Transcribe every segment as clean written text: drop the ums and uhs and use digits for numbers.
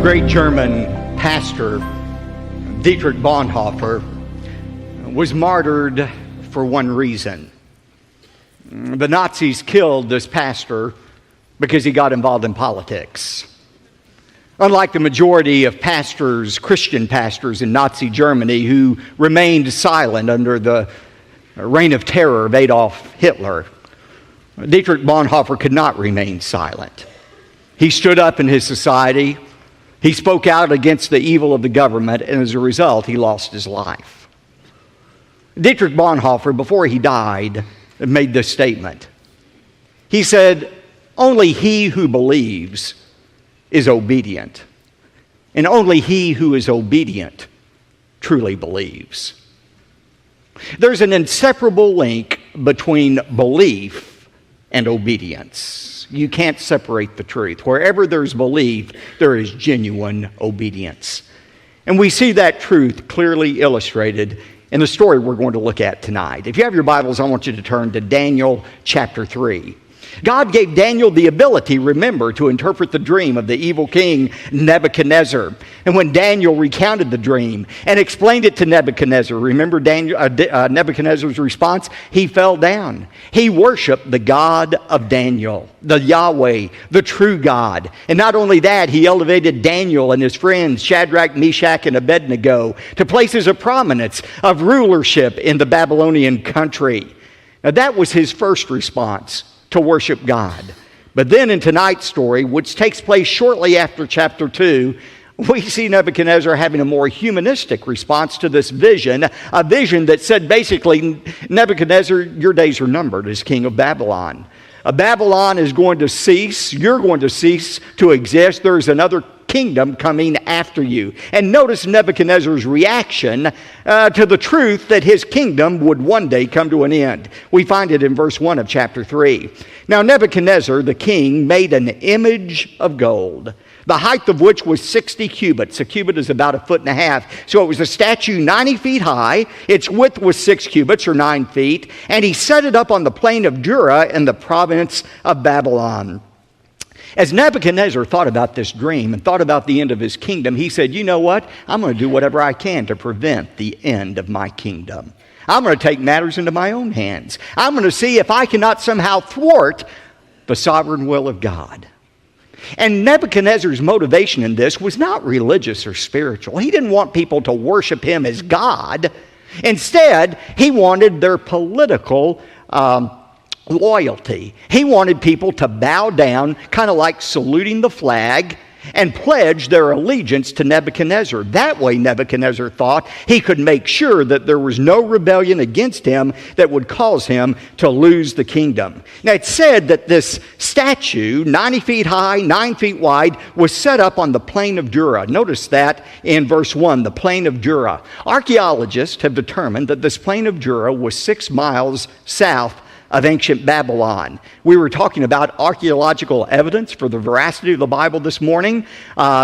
great German pastor, Dietrich Bonhoeffer, was martyred for one reason. The Nazis killed this pastor because he got involved in politics. Unlike the majority of pastors, Christian pastors in Nazi Germany who remained silent under the reign of terror of Adolf Hitler, Dietrich Bonhoeffer could not remain silent. He stood up in his society. He spoke out against the evil of the government, and as a result, he lost his life. Dietrich Bonhoeffer, before he died, made this statement. He said, "Only he who believes is obedient, and only he who is obedient truly believes." There's an inseparable link between belief and obedience. You can't separate the truth. Wherever there's belief, there is genuine obedience. And we see that truth clearly illustrated in the story we're going to look at tonight. If you have your Bibles, I want you to turn to Daniel chapter 3. God gave Daniel the ability, remember, to interpret the dream of the evil king Nebuchadnezzar. And when Daniel recounted the dream and explained it to Nebuchadnezzar, remember Nebuchadnezzar's response? He fell down. He worshiped the God of Daniel, the Yahweh, the true God. And not only that, he elevated Daniel and his friends, Shadrach, Meshach, and Abednego, to places of prominence, of rulership in the Babylonian country. Now that was his first response, to worship God. But then in tonight's story, which takes place shortly after chapter 2, we see Nebuchadnezzar having a more humanistic response to this vision, a vision that said basically, Nebuchadnezzar, your days are numbered as king of Babylon. Babylon is going to cease. You're going to cease to exist. There's another kingdom coming after you. And notice Nebuchadnezzar's reaction to the truth that his kingdom would one day come to an end. We find it in verse 1 of chapter 3. Now Nebuchadnezzar, the king, made an image of gold, the height of which was 60 cubits. A cubit is about 1.5 feet. So it was a statue 90 feet high. Its width was 6 cubits, or 9 feet. And he set it up on the plain of Dura in the province of Babylon. As Nebuchadnezzar thought about this dream and thought about the end of his kingdom, he said, you know what? I'm going to do whatever I can to prevent the end of my kingdom. I'm going to take matters into my own hands. I'm going to see if I cannot somehow thwart the sovereign will of God. And Nebuchadnezzar's motivation in this was not religious or spiritual. He didn't want people to worship him as God. Instead, he wanted their political loyalty. He wanted people to bow down, kind of like saluting the flag, and pledge their allegiance to Nebuchadnezzar. That way, Nebuchadnezzar thought he could make sure that there was no rebellion against him that would cause him to lose the kingdom. Now, it's said that this statue, 90 feet high, 9 feet wide, was set up on the plain of Dura. Notice that in verse 1, the plain of Dura. Archaeologists have determined that this plain of Dura was 6 miles south of ancient Babylon. We were talking about archaeological evidence for the veracity of the Bible this morning.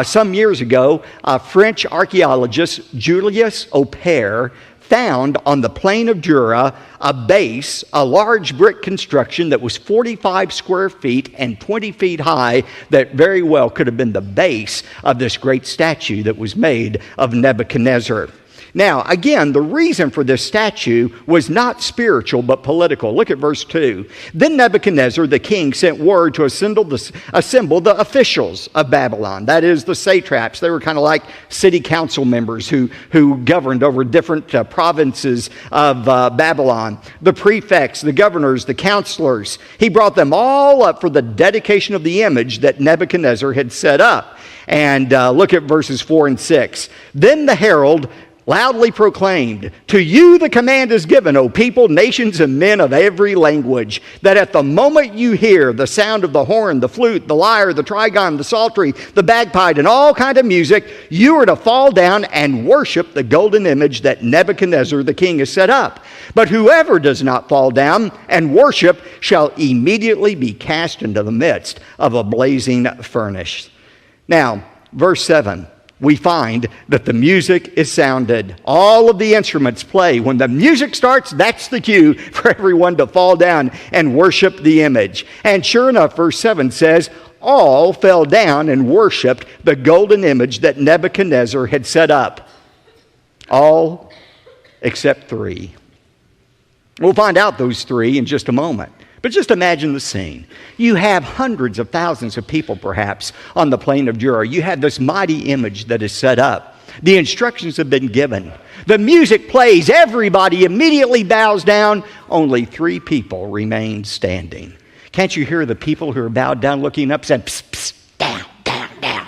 Some years ago, French archaeologist Julius Opère found on the plain of Dura a base, a large brick construction that was 45 square feet and 20 feet high that very well could have been the base of this great statue that was made of Nebuchadnezzar. Now, again, the reason for this statue was not spiritual, but political. Look at verse 2. Then Nebuchadnezzar, the king, sent word to assemble the officials of Babylon. That is, the satraps. They were kind of like city council members who governed over different provinces of Babylon. The prefects, the governors, the counselors. He brought them all up for the dedication of the image that Nebuchadnezzar had set up. And look at verses 4 and 6. Then the herald loudly proclaimed, "To you the command is given, O people, nations, and men of every language, that at the moment you hear the sound of the horn, the flute, the lyre, the trigon, the psaltery, the bagpipe, and all kind of music, you are to fall down and worship the golden image that Nebuchadnezzar the king has set up. But whoever does not fall down and worship shall immediately be cast into the midst of a blazing furnace." Now, verse 7. we find that the music is sounded. All of the instruments play. When the music starts, that's the cue for everyone to fall down and worship the image. And sure enough, verse 7 says, all fell down and worshiped the golden image that Nebuchadnezzar had set up. All except 3. We'll find out those 3 in just a moment. But just imagine the scene. You have hundreds of thousands of people, perhaps, on the plain of Jura. You have this mighty image that is set up. The instructions have been given. The music plays. Everybody immediately bows down. Only 3 people remain standing. Can't you hear the people who are bowed down looking up saying, psst, psst, down, down, down?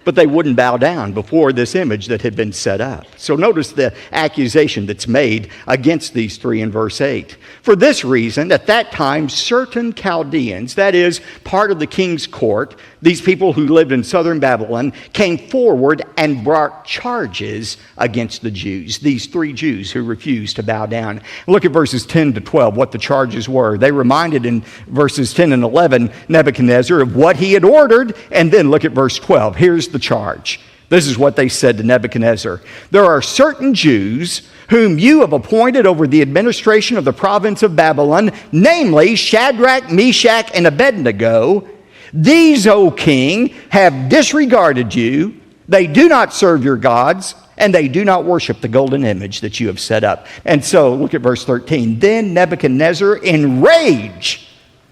But they wouldn't bow down before this image that had been set up. So notice the accusation that's made against these 3 in verse 8. For this reason, at that time, certain Chaldeans, that is, part of the king's court, these people who lived in southern Babylon, came forward and brought charges against the Jews, these 3 Jews who refused to bow down. Look at verses 10 to 12, what the charges were. They reminded in verses 10 and 11 Nebuchadnezzar of what he had ordered, and then look at verse 12. Here's the charge. This is what they said to Nebuchadnezzar. There are certain Jews whom you have appointed over the administration of the province of Babylon, namely Shadrach, Meshach, and Abednego. These, O king, have disregarded you. They do not serve your gods, and they do not worship the golden image that you have set up. And so, look at verse 13. Then Nebuchadnezzar, in rage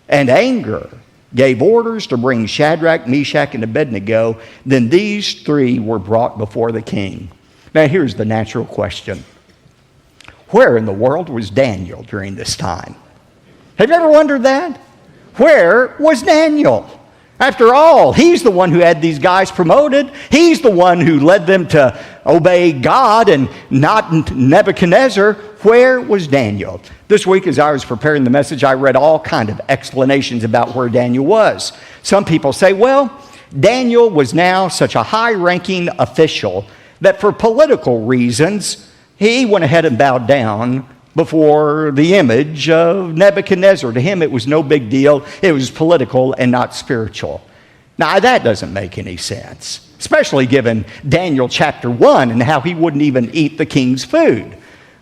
and anger, gave orders to bring Shadrach, Meshach, and Abednego. Then these 3 were brought before the king. Now here's the natural question. Where in the world was Daniel during this time? Have you ever wondered that? Where was Daniel? After all, he's the one who had these guys promoted. He's the one who led them to obey God and not Nebuchadnezzar. Where was Daniel? This week, as I was preparing the message, I read all kinds of explanations about where Daniel was. Some people say, well, Daniel was now such a high-ranking official that for political reasons, he went ahead and bowed down before the image of Nebuchadnezzar. To him, it was no big deal. It was political and not spiritual. Now, that doesn't make any sense, especially given Daniel chapter 1 and how he wouldn't even eat the king's food.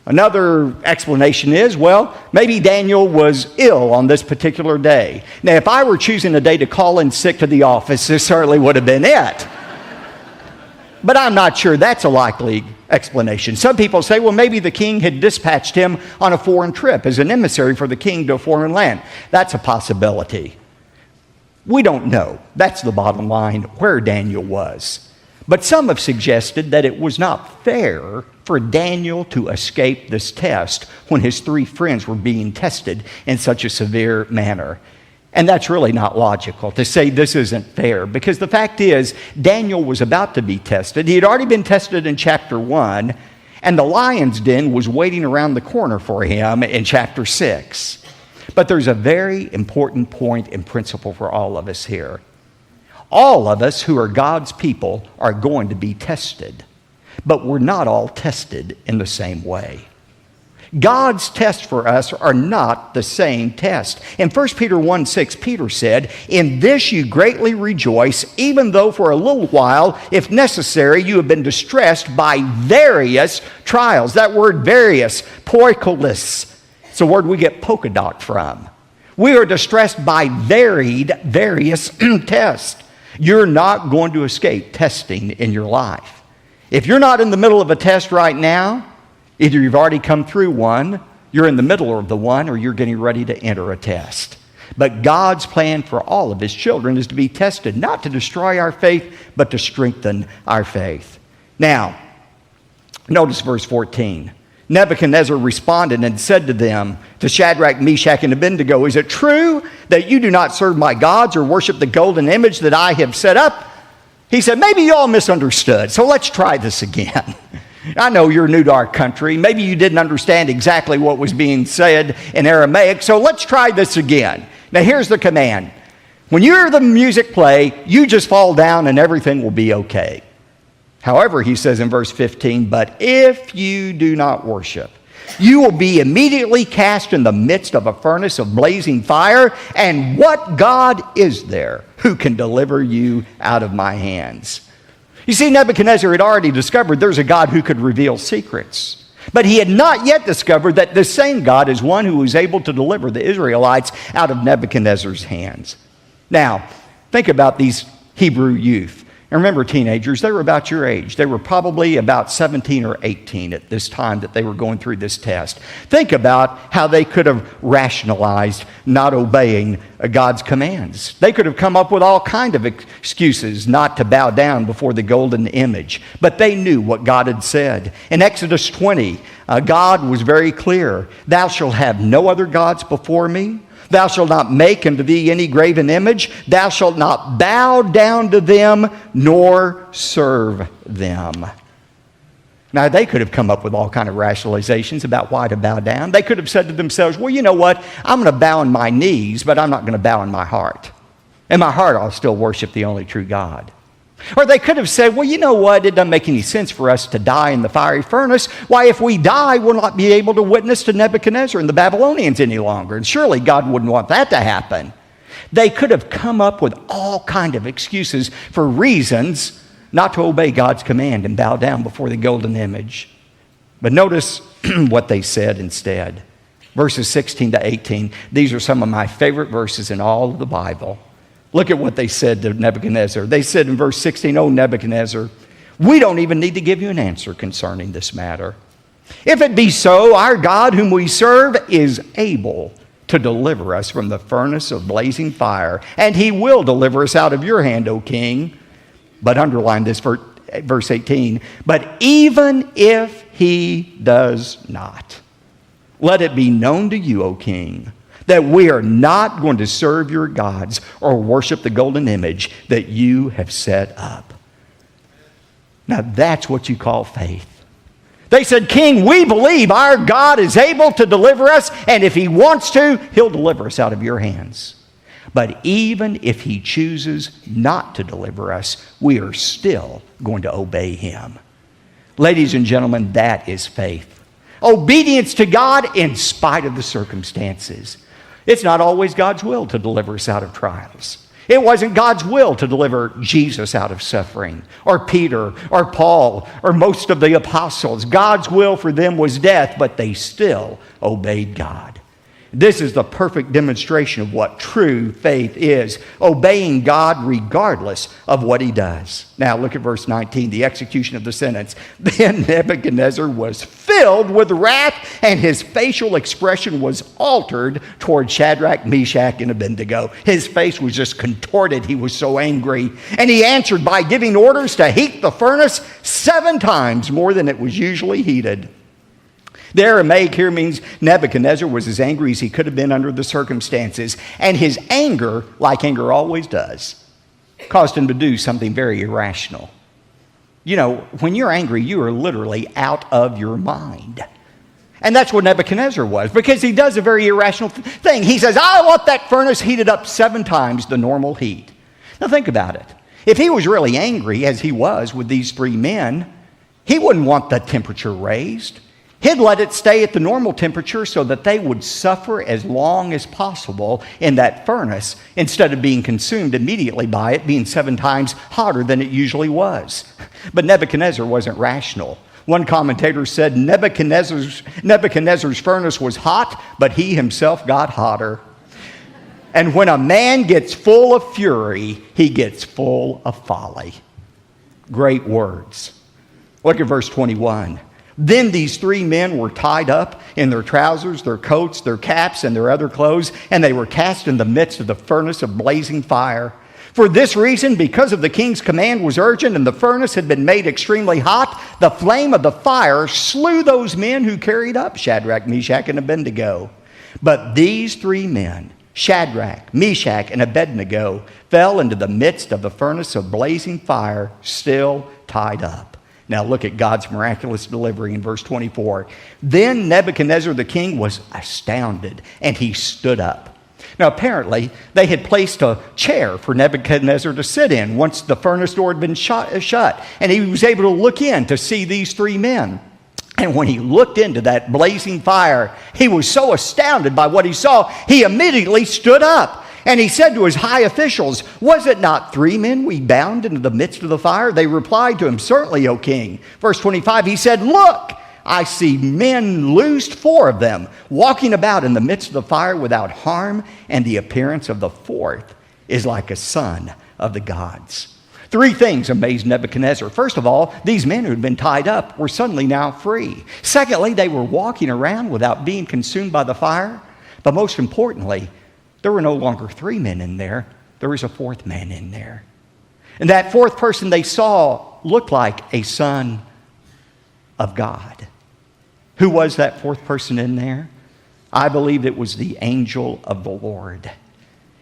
Another explanation is, well, maybe Daniel was ill on this particular day. Now, if I were choosing a day to call in sick to the office, this certainly would have been it. But I'm not sure that's a likely explanation. Some people say, well, maybe the king had dispatched him on a foreign trip as an emissary for the king to a foreign land. That's a possibility. We don't know. That's the bottom line, where Daniel was. But some have suggested that it was not fair for Daniel to escape this test when his 3 friends were being tested in such a severe manner. And that's really not logical to say this isn't fair, because the fact is Daniel was about to be tested. He had already been tested in chapter 1, and the lion's den was waiting around the corner for him in chapter 6. But there's a very important point and principle for all of us here. All of us who are God's people are going to be tested, but we're not all tested in the same way. God's tests for us are not the same test. In 1 Peter 1:6, Peter said, "In this you greatly rejoice, even though for a little while, if necessary, you have been distressed by various trials." That word various, poikolis, it's a word we get polka dot from. We are distressed by various tests. You're not going to escape testing in your life. If you're not in the middle of a test right now, either you've already come through one, you're in the middle of the one, or you're getting ready to enter a test. But God's plan for all of His children is to be tested, not to destroy our faith, but to strengthen our faith. Now, notice verse 14. Nebuchadnezzar responded and said to them, to Shadrach, Meshach, and Abednego, "Is it true that you do not serve my gods or worship the golden image that I have set up?" He said, "Maybe you all misunderstood, so let's try this again." I know you're new to our country. Maybe you didn't understand exactly what was being said in Aramaic, so let's try this again. Now here's the command. When you hear the music play, you just fall down and everything will be okay. However, he says in verse 15, "But if you do not worship, You will be immediately cast in the midst of a furnace of blazing fire. And what God is there who can deliver you out of my hands? You see, Nebuchadnezzar had already discovered there's a God who could reveal secrets. But he had not yet discovered that this same God is one who was able to deliver the Israelites out of Nebuchadnezzar's hands. Now, think about these Hebrew youth. And remember, teenagers, they were about your age. They were probably about 17 or 18 at this time that they were going through this test. Think about how they could have rationalized not obeying God's commands. They could have come up with all kinds of excuses not to bow down before the golden image. But they knew what God had said. In Exodus 20, God was very clear. Thou shalt have no other gods before me. Thou shalt not make unto thee any graven image. Thou shalt not bow down to them, nor serve them. Now, they could have come up with all kinds of rationalizations about why to bow down. They could have said to themselves, well, you know what? I'm going to bow on my knees, but I'm not going to bow in my heart. In my heart, I'll still worship the only true God. Or they could have said, well, you know what? It doesn't make any sense for us to die in the fiery furnace. Why, if we die, we'll not be able to witness to Nebuchadnezzar and the Babylonians any longer. And surely God wouldn't want that to happen. They could have come up with all kinds of excuses for reasons not to obey God's command and bow down before the golden image. But notice what they said instead. Verses 16 to 18. These are some of my favorite verses in all of the Bible. Look at what they said to Nebuchadnezzar. They said in verse 16, "O Nebuchadnezzar, we don't even need to give you an answer concerning this matter. If it be so, our God whom we serve is able to deliver us from the furnace of blazing fire, and he will deliver us out of your hand, O king." But underline this for verse 18. "But even if he does not, let it be known to you, O king, that we are not going to serve your gods or worship the golden image that you have set up." Now that's what you call faith. They said, "King, we believe our God is able to deliver us, and if he wants to, he'll deliver us out of your hands. But even if he chooses not to deliver us, we are still going to obey him." Ladies and gentlemen, that is faith. Obedience to God in spite of the circumstances. It's not always God's will to deliver us out of trials. It wasn't God's will to deliver Jesus out of suffering, or Peter, or Paul, or most of the apostles. God's will for them was death, but they still obeyed God. This is the perfect demonstration of what true faith is, obeying God regardless of what he does. Now look at verse 19, the execution of the sentence. "Then Nebuchadnezzar was filled with wrath, and his facial expression was altered toward Shadrach, Meshach, and Abednego." His face was just contorted. He was so angry. And he answered by giving orders to heat the furnace 7 times more than it was usually heated. The Aramaic here means Nebuchadnezzar was as angry as he could have been under the circumstances. And his anger, like anger always does, caused him to do something very irrational. You know, when you're angry, you are literally out of your mind. And that's what Nebuchadnezzar was, because he does a very irrational thing. He says, "I want that furnace heated up 7 times the normal heat." Now think about it. If he was really angry, as he was with these 3 men, he wouldn't want the temperature raised. He'd let it stay at the normal temperature so that they would suffer as long as possible in that furnace instead of being consumed immediately by it being 7 times hotter than it usually was. But Nebuchadnezzar wasn't rational. One commentator said Nebuchadnezzar's furnace was hot, but he himself got hotter. And when a man gets full of fury, he gets full of folly. Great words. Look at verse 21. "Then these 3 men were tied up in their trousers, their coats, their caps, and their other clothes, and they were cast in the midst of the furnace of blazing fire. For this reason, because of the king's command was urgent, and the furnace had been made extremely hot, the flame of the fire slew those men who carried up Shadrach, Meshach, and Abednego. But these 3 men, Shadrach, Meshach, and Abednego, fell into the midst of the furnace of blazing fire, still tied up." Now look at God's miraculous delivery in verse 24. "Then Nebuchadnezzar the king was astounded, and he stood up." Now apparently they had placed a chair for Nebuchadnezzar to sit in once the furnace door had been shut, and he was able to look in to see these 3 men. And when he looked into that blazing fire, he was so astounded by what he saw, he immediately stood up. And he said to his high officials, "Was it not 3 men we bound into the midst of the fire?" They replied to him, "Certainly, O king." Verse 25, he said, "Look, I see men loosed, 4 of them, walking about in the midst of the fire without harm, and the appearance of the 4th is like a son of the gods." 3 things amazed Nebuchadnezzar. First of all, these men who had been tied up were suddenly now free. Secondly, they were walking around without being consumed by the fire. But most importantly, there were no longer 3 men in there. There was a 4th man in there. And that 4th person they saw looked like a son of God. Who was that 4th person in there? I believe it was the angel of the Lord.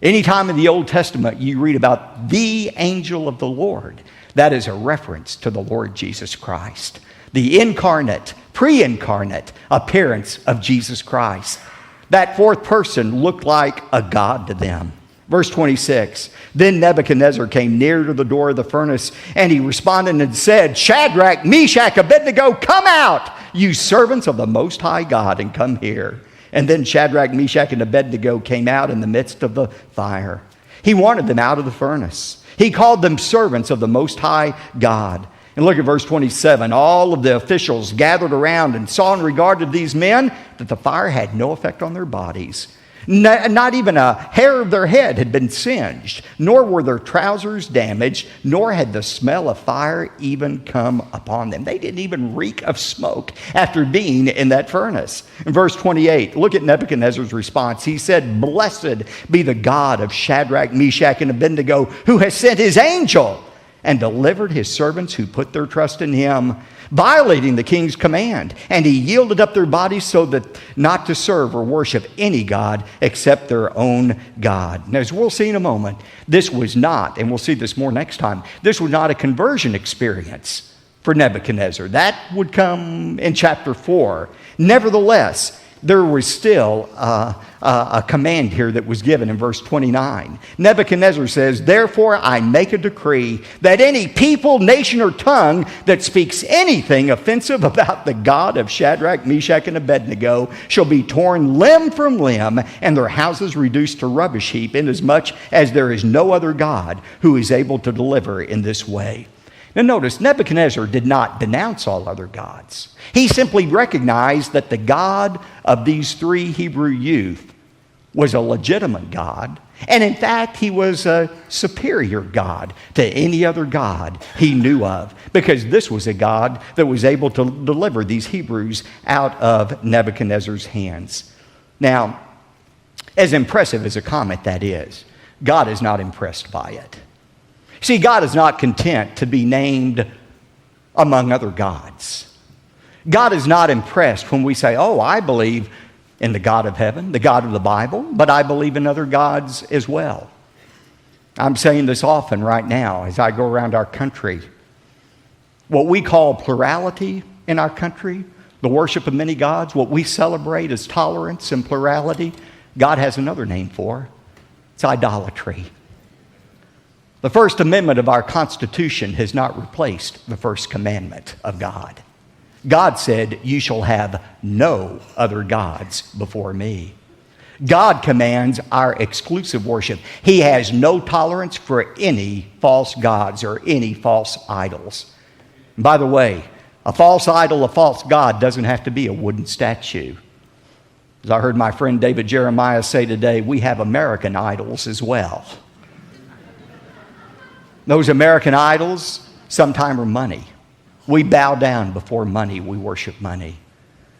Anytime in the Old Testament you read about the angel of the Lord, that is a reference to the Lord Jesus Christ. The incarnate, pre-incarnate appearance of Jesus Christ. That 4th person looked like a god to them. Verse 26, then Nebuchadnezzar came near to the door of the furnace, and he responded and said, "Shadrach, Meshach, Abednego, come out, you servants of the Most High God, and come here." And then Shadrach, Meshach, and Abednego came out in the midst of the fire. He wanted them out of the furnace. He called them servants of the Most High God. And look at verse 27. All of the officials gathered around and saw in regard to these men that the fire had no effect on their bodies. Not even a hair of their head had been singed, nor were their trousers damaged, nor had the smell of fire even come upon them. They didn't even reek of smoke after being in that furnace. In verse 28, look at Nebuchadnezzar's response. He said, "Blessed be the God of Shadrach, Meshach, and Abednego, who has sent his angel and delivered his servants who put their trust in him, violating the king's command. And he yielded up their bodies so that not to serve or worship any god except their own God." Now, as we'll see in a moment, this was not, and we'll see this more next time, this was not a conversion experience for Nebuchadnezzar. That would come in chapter 4. Nevertheless, there was still a command here that was given in verse 29. Nebuchadnezzar says, "Therefore I make a decree that any people, nation, or tongue that speaks anything offensive about the God of Shadrach, Meshach, and Abednego shall be torn limb from limb, and their houses reduced to rubbish heap, inasmuch as there is no other God who is able to deliver in this way." Now notice, Nebuchadnezzar did not denounce all other gods. He simply recognized that the God of these 3 Hebrew youth was a legitimate God. And in fact, he was a superior God to any other God he knew of, because this was a God that was able to deliver these Hebrews out of Nebuchadnezzar's hands. Now, as impressive as a comment that is, God is not impressed by it. See, God is not content to be named among other gods. God is not impressed when we say, "Oh, I believe in the God of heaven, the God of the Bible, but I believe in other gods as well." I'm saying this often right now as I go around our country. What we call plurality in our country, the worship of many gods, what we celebrate as tolerance and plurality, God has another name for. It's idolatry. The First Amendment of our Constitution has not replaced the first commandment of God. God said, "You shall have no other gods before me." God commands our exclusive worship. He has no tolerance for any false gods or any false idols. And by the way, a false idol, a false god doesn't have to be a wooden statue. As I heard my friend David Jeremiah say today, we have American idols as well. Those American idols sometimes are money. We bow down before money. We worship money.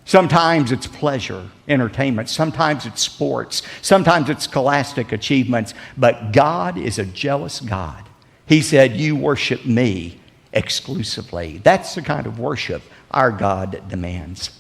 Sometimes it's pleasure, entertainment. Sometimes it's sports. Sometimes it's scholastic achievements. But God is a jealous God. He said, "You worship me exclusively." That's the kind of worship our God demands.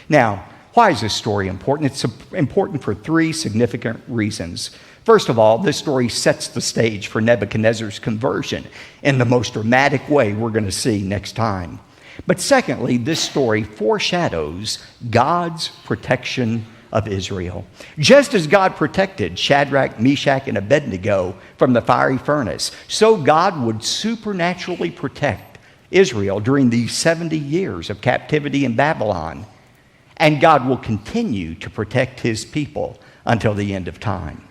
Now, why is this story important? It's important for 3 significant reasons. First of all, this story sets the stage for Nebuchadnezzar's conversion in the most dramatic way we're going to see next time. But secondly, this story foreshadows God's protection of Israel. Just as God protected Shadrach, Meshach, and Abednego from the fiery furnace, so God would supernaturally protect Israel during these 70 years of captivity in Babylon. And God will continue to protect his people until the end of time.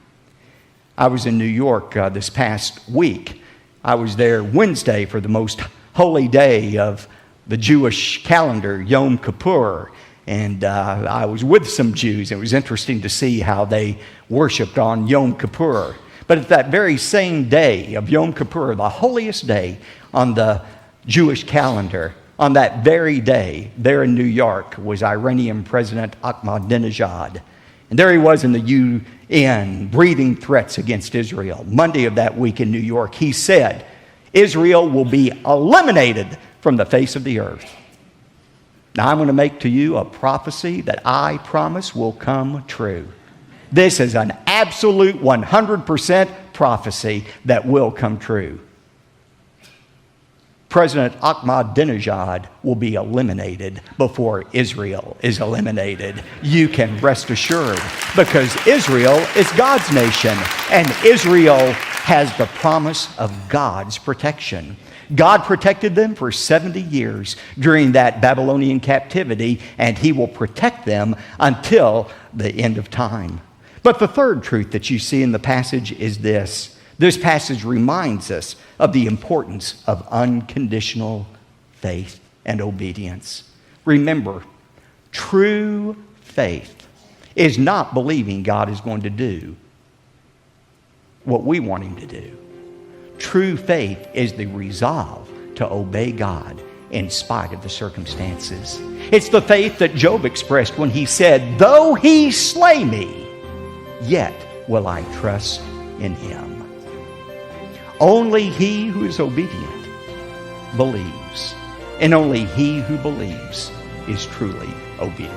I was in New York this past week. I was there Wednesday for the most holy day of the Jewish calendar, Yom Kippur. And I was with some Jews. It was interesting to see how they worshiped on Yom Kippur. But at that very same day of Yom Kippur, the holiest day on the Jewish calendar, on that very day, there in New York, was Iranian President Ahmadinejad. And there he was in the UN, breathing threats against Israel. Monday of that week in New York, he said, Israel will be eliminated from the face of the earth. Now, I'm going to make to you a prophecy that I promise will come true. This is an absolute 100% prophecy that will come true. President Ahmadinejad will be eliminated before Israel is eliminated. You can rest assured, because Israel is God's nation, and Israel has the promise of God's protection. God protected them for 70 years during that Babylonian captivity, and he will protect them until the end of time. But the third truth that you see in the passage is this. This passage reminds us of the importance of unconditional faith and obedience. Remember, true faith is not believing God is going to do what we want him to do. True faith is the resolve to obey God in spite of the circumstances. It's the faith that Job expressed when he said, though he slay me, yet will I trust in him. Only he who is obedient believes, and only he who believes is truly obedient.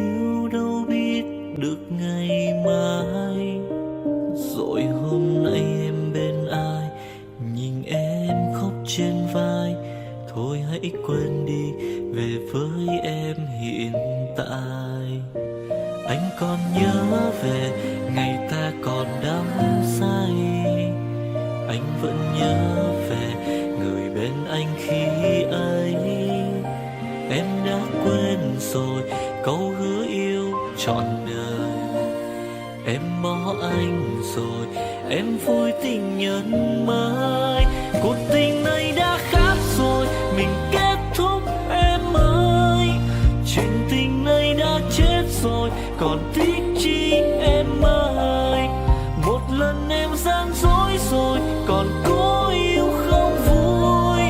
yêu đâu biết được ngày mai. Rồi hôm nay em bên ai, nhìn em khóc trên vai. Thôi hãy quên đi, về với em hiện tại. Anh còn nhớ về ngày ta còn đắm say. Anh vẫn nhớ về người bên anh khi ấy. Em đã quên rồi câu hứa yêu trọn đời. Em bỏ anh rồi, em vui tình nhân mới. Cuộc tình này đã khác rồi, mình kết thúc em ơi. Chuyện tình này đã chết rồi, còn tiếc chi em ơi. Một lần em gian dối rồi, còn cố yêu không vui.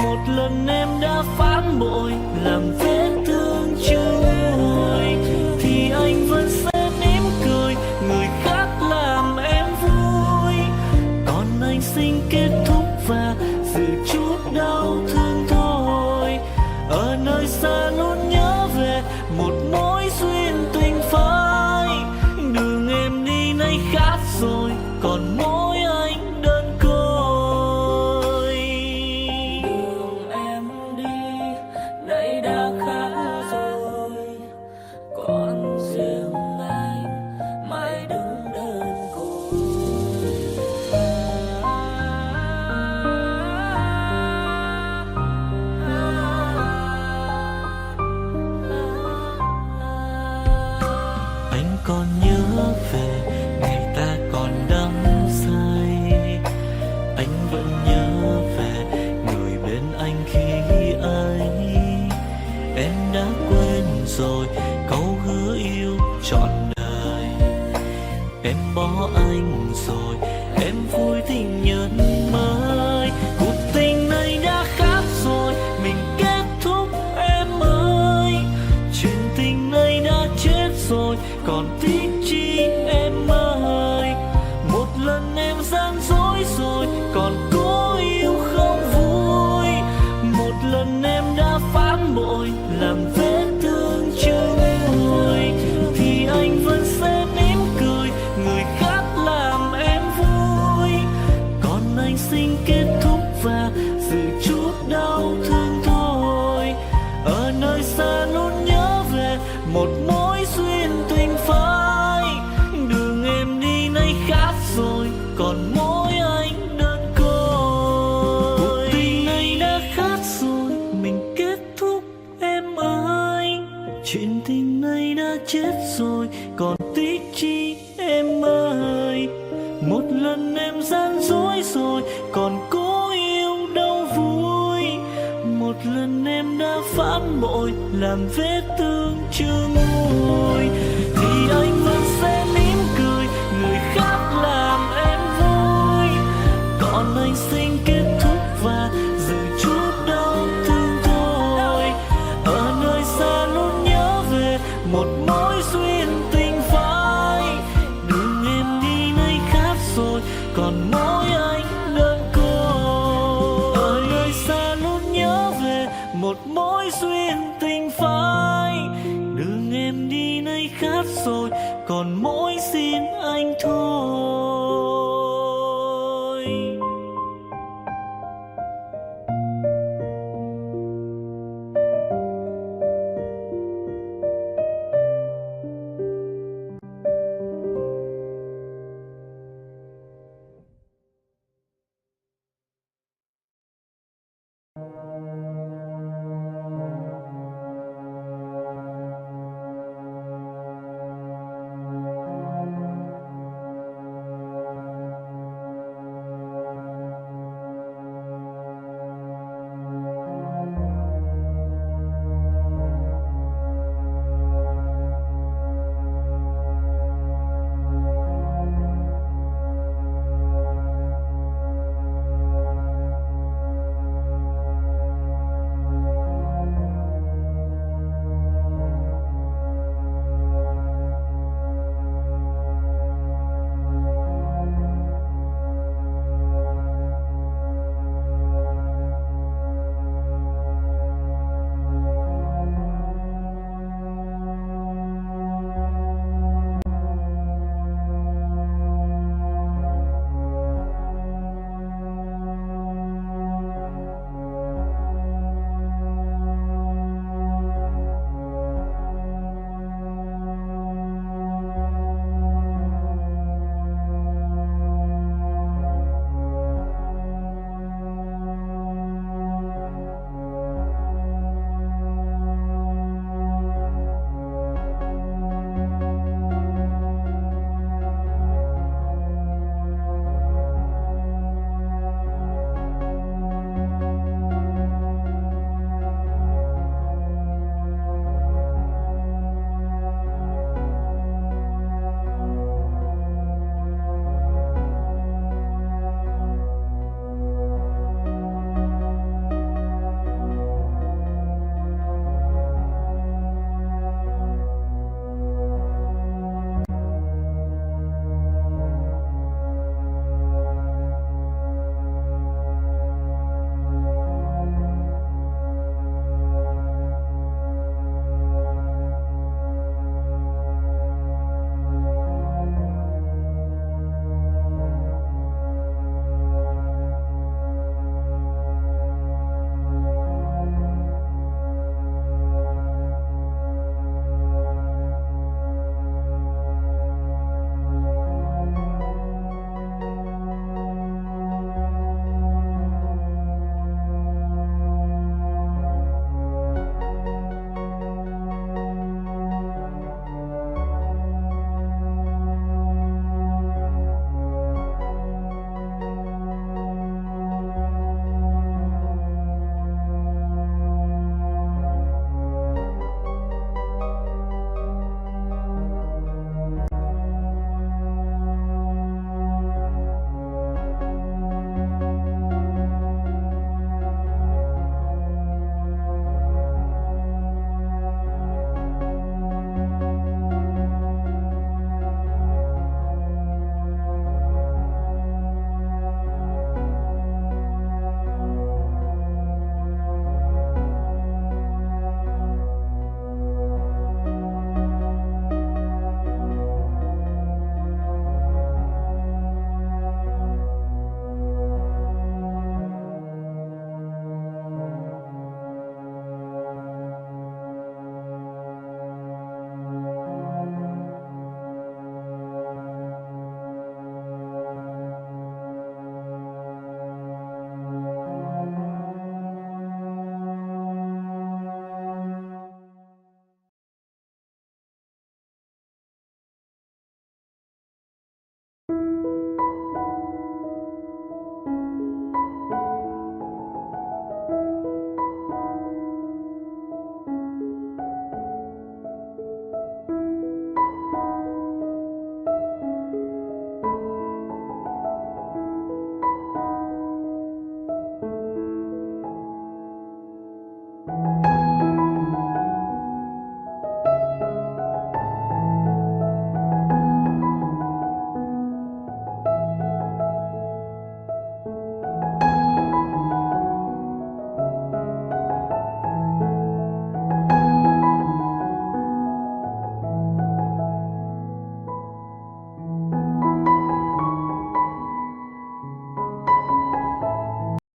Một lần em đã phản bội, làm vết thương chưa nguôi. Thì anh vẫn sẽ mỉm cười, người khác làm em vui. Còn anh xin kết thúc và giữ chút đau thương thôi. Ở nơi xa luôn nhớ về một mối duyên tình phai. Đường em đi nay khác rồi, còn mỗi anh đơn côi. Đường em đi nay đã khác rồi, còn riêng anh mãi đứng đơn côi. Anh còn nhớ về ngày ta còn đắm say. Anh vẫn nhớ về người bên anh khi ấy. Em đã quên rồi câu hứa yêu trọn đời. Em bỏ anh rồi, em vui tình nhân mới. Cuộc tình này đã khác rồi, mình kết thúc em ơi. Chuyện tình này đã chết rồi, còn tiếc chi em ơi. Một lần em gian dối rồi, còn cố yêu không vui. Một lần em đã phản bội, làm vết thương chưa nguôi. Thì anh vẫn sẽ mỉm cười, người khác làm em vui. Còn anh xin kết thúc và giữ chút đau thương thôi. Ở nơi xa luôn nhớ về một mối duyên tình phai. Đường em đi nay khác rồi, còn mỗi anh đơn côi. Cuộc tình này đã khác rồi, mình kết thúc em ơi. Chuyện tình này đã chết rồi, còn tiếc chi em ơi. Một lần em gian dối rồi, còn cố yêu đâu vui. Một lần em đã phản bội, làm vết thương chưa nguôi. Thì anh vẫn sẽ mỉm cười, người khác làm em vui. Còn anh xin kết thúc và giữ chút đau thương thôi. Ở nơi xa luôn nhớ về một mối duyên tình phai. Đường em đi nay khác rồi, còn mỗi anh đơn côi. Ở nơi xa luôn nhớ về một mối duyên tình phai. Đường em đi nay khác rồi, còn mỗi xin anh thôi.